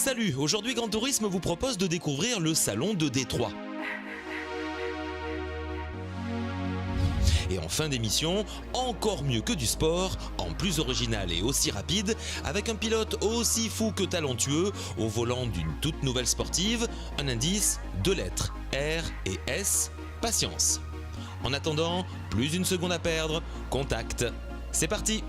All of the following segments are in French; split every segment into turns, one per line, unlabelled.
Salut, aujourd'hui Grand Tourisme vous propose de découvrir le salon de Détroit. Et en fin d'émission, encore mieux que du sport, en plus original et aussi rapide, avec un pilote aussi fou que talentueux au volant d'une toute nouvelle sportive, un indice, 2 lettres, R et S, patience. En attendant, plus une seconde à perdre, contact. C'est parti!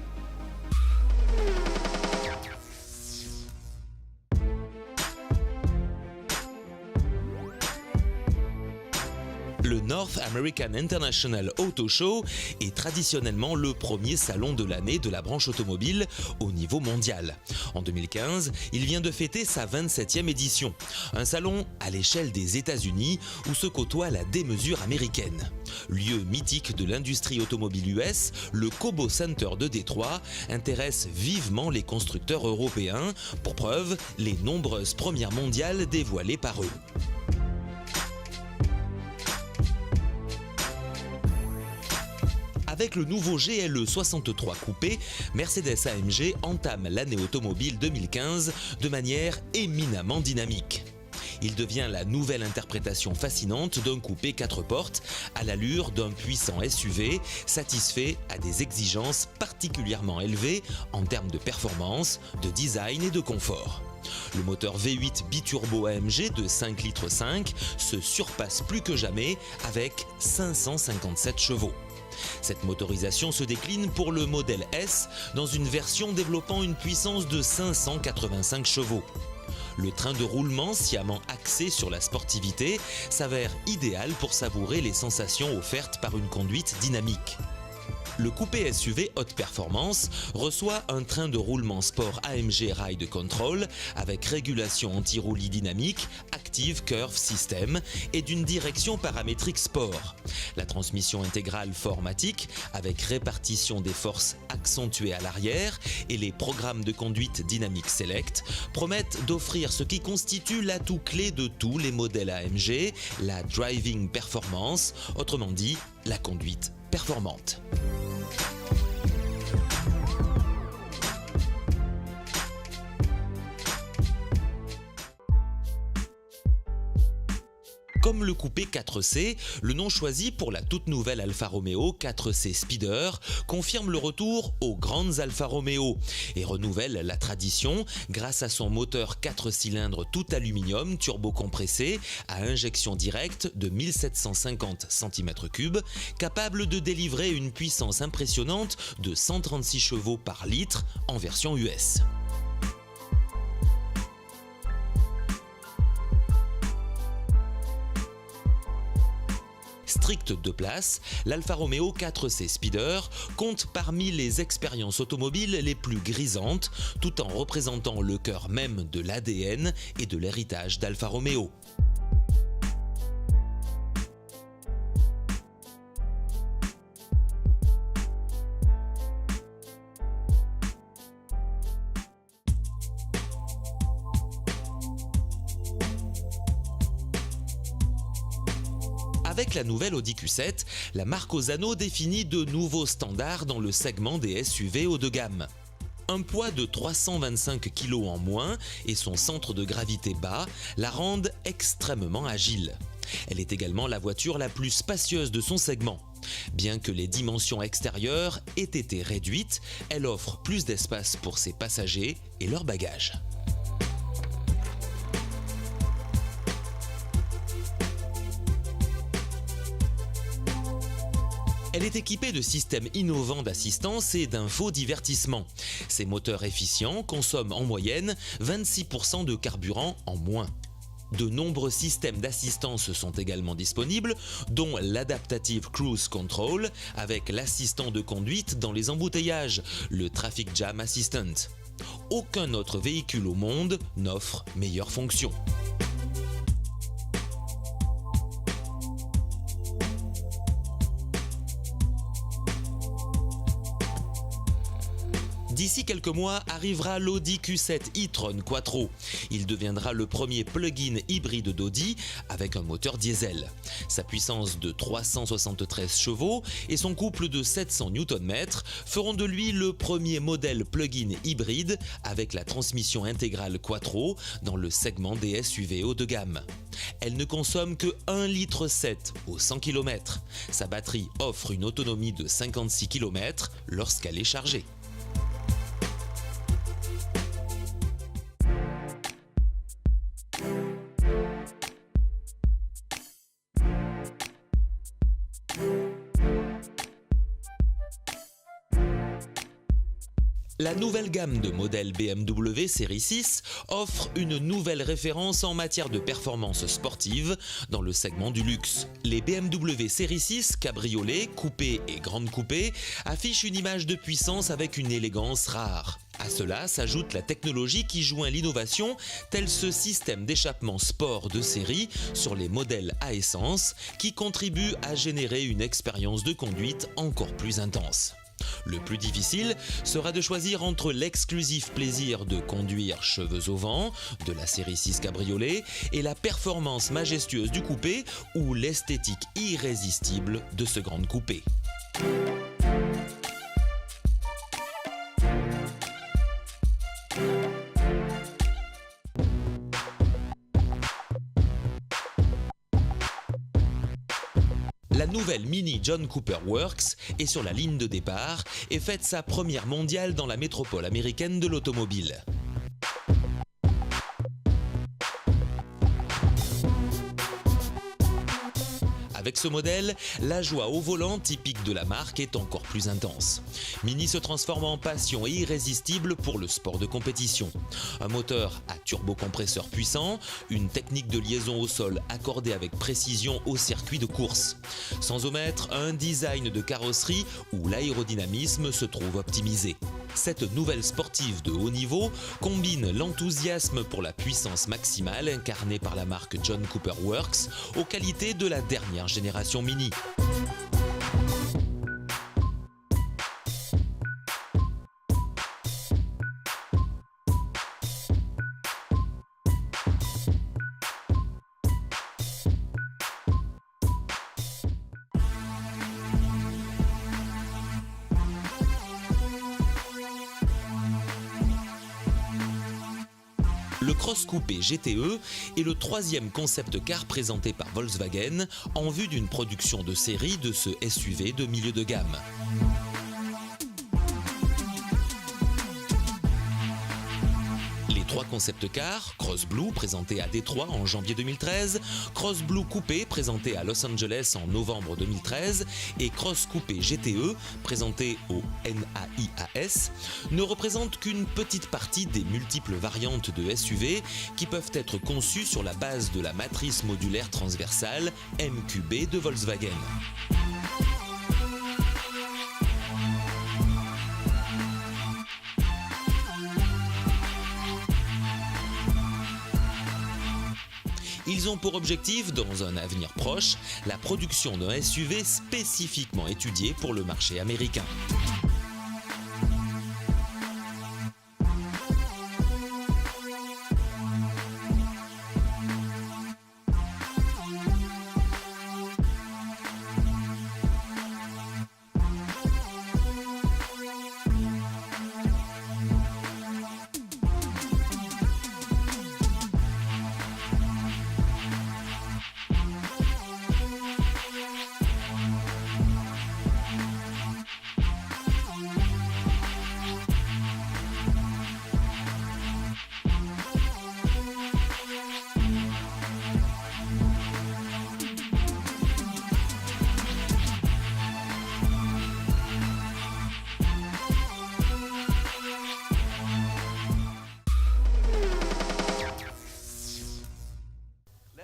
Le North American International Auto Show est traditionnellement le premier salon de l'année de la branche automobile au niveau mondial. En 2015, il vient de fêter sa 27e édition. Un salon à l'échelle des États-Unis où se côtoie la démesure américaine. Lieu mythique de l'industrie automobile US, le Cobo Center de Détroit intéresse vivement les constructeurs européens, pour preuve les nombreuses premières mondiales dévoilées par eux. Avec le nouveau GLE 63 coupé, Mercedes-AMG entame l'année automobile 2015 de manière éminemment dynamique. Il devient la nouvelle interprétation fascinante d'un coupé 4 portes à l'allure d'un puissant SUV satisfait à des exigences particulièrement élevées en termes de performance, de design et de confort. Le moteur V8 biturbo AMG de 5,5 litres se surpasse plus que jamais avec 557 chevaux. Cette motorisation se décline pour le modèle S dans une version développant une puissance de 585 chevaux. Le train de roulement sciemment axé sur la sportivité s'avère idéal pour savourer les sensations offertes par une conduite dynamique. Le coupé SUV haute performance reçoit un train de roulement sport AMG Ride Control avec régulation anti-roulis dynamique, Active Curve System et d'une direction paramétrique sport. La transmission intégrale 4MATIC avec répartition des forces accentuée à l'arrière et les programmes de conduite dynamique Select promettent d'offrir ce qui constitue l'atout clé de tous les modèles AMG, la driving performance, autrement dit la conduite performante. Comme le coupé 4C, le nom choisi pour la toute nouvelle Alfa Romeo 4C Speeder confirme le retour aux grandes Alfa Romeo et renouvelle la tradition grâce à son moteur 4 cylindres tout aluminium turbocompressé à injection directe de 1750 cm3, capable de délivrer une puissance impressionnante de 136 chevaux par litre en version US. Stricte de place, l'Alfa Romeo 4C Speeder compte parmi les expériences automobiles les plus grisantes, tout en représentant le cœur même de l'ADN et de l'héritage d'Alfa Romeo. Avec la nouvelle Audi Q7, la marque Ozzano définit de nouveaux standards dans le segment des SUV haut de gamme. Un poids de 325 kg en moins et son centre de gravité bas la rendent extrêmement agile. Elle est également la voiture la plus spacieuse de son segment. Bien que les dimensions extérieures aient été réduites, elle offre plus d'espace pour ses passagers et leurs bagages. Elle est équipée de systèmes innovants d'assistance et d'infodivertissement. Ses moteurs efficients consomment en moyenne 26% de carburant en moins. De nombreux systèmes d'assistance sont également disponibles, dont l'Adaptative Cruise Control avec l'assistant de conduite dans les embouteillages, le Traffic Jam Assistant. Aucun autre véhicule au monde n'offre meilleure fonction. D'ici quelques mois arrivera l'Audi Q7 e-tron Quattro. Il deviendra le premier plug-in hybride d'Audi avec un moteur diesel. Sa puissance de 373 chevaux et son couple de 700 Nm feront de lui le premier modèle plug-in hybride avec la transmission intégrale Quattro dans le segment des SUV haut de gamme. Elle ne consomme que 1,7 litre au 100 km. Sa batterie offre une autonomie de 56 km lorsqu'elle est chargée. La nouvelle gamme de modèles BMW Série 6 offre une nouvelle référence en matière de performance sportive dans le segment du luxe. Les BMW Série 6, cabriolet, coupé et grande coupée affichent une image de puissance avec une élégance rare. À cela s'ajoute la technologie qui joint l'innovation, tel ce système d'échappement sport de série sur les modèles à essence qui contribue à générer une expérience de conduite encore plus intense. Le plus difficile sera de choisir entre l'exclusif plaisir de conduire cheveux au vent de la série 6 cabriolet et la performance majestueuse du coupé ou l'esthétique irrésistible de ce grand coupé. La nouvelle Mini John Cooper Works est sur la ligne de départ et fête sa première mondiale dans la métropole américaine de l'automobile. Avec ce modèle, la joie au volant typique de la marque est encore plus intense. Mini se transforme en passion irrésistible pour le sport de compétition. Un moteur à turbocompresseur puissant, une technique de liaison au sol accordée avec précision au circuit de course. Sans omettre un design de carrosserie où l'aérodynamisme se trouve optimisé. Cette nouvelle sportive de haut niveau combine l'enthousiasme pour la puissance maximale incarnée par la marque John Cooper Works aux qualités de la dernière génération Mini. Le Cross Coupé GTE est le troisième concept car présenté par Volkswagen en vue d'une production de série de ce SUV de milieu de gamme. Trois concept cars, Cross Blue présenté à Détroit en janvier 2013, Cross Blue Coupé présenté à Los Angeles en novembre 2013 et Cross Coupé GTE présenté au NAIAS ne représentent qu'une petite partie des multiples variantes de SUV qui peuvent être conçues sur la base de la matrice modulaire transversale MQB de Volkswagen. Ils ont pour objectif, dans un avenir proche, la production d'un SUV spécifiquement étudié pour le marché américain.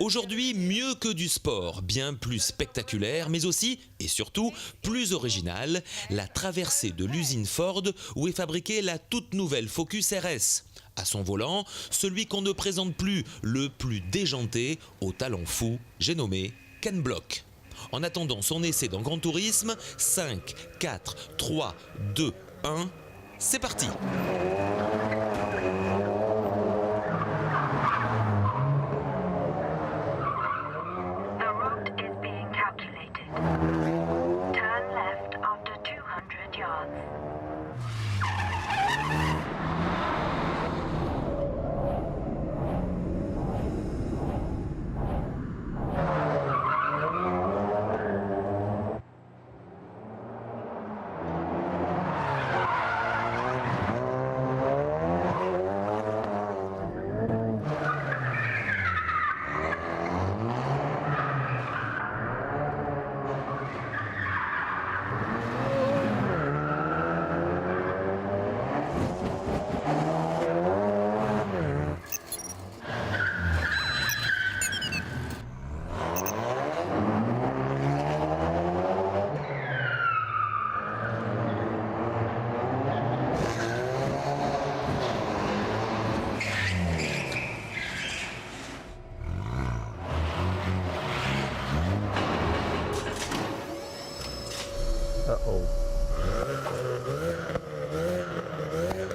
Aujourd'hui, mieux que du sport, bien plus spectaculaire, mais aussi, et surtout, plus original, la traversée de l'usine Ford où est fabriquée la toute nouvelle Focus RS. À son volant, celui qu'on ne présente plus, le plus déjanté, au talent fou, j'ai nommé Ken Block. En attendant son essai dans Grand Tourisme, 5, 4, 3, 2, 1, c'est parti.
The route is being calculated. Turn left after 200 yards.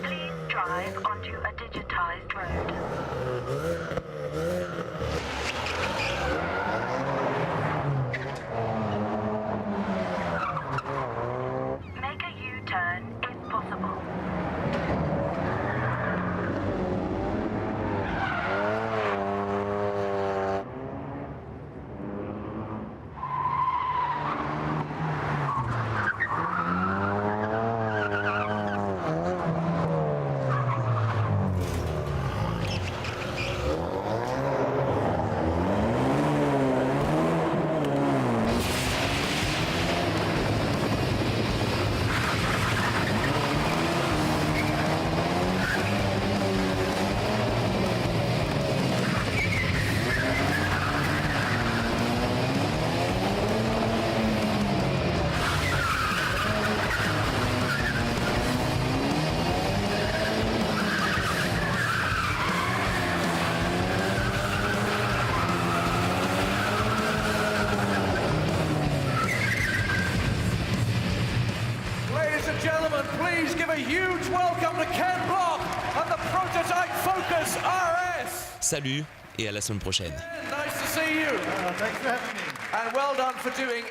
Please drive onto a digitized road. Make a U-turn if possible.
Ladies and gentlemen, please give a huge welcome to Ken Block and the prototype Focus RS.
Salut et à la semaine prochaine.
Nice to see you.
Thanks for having me.
And well done for doing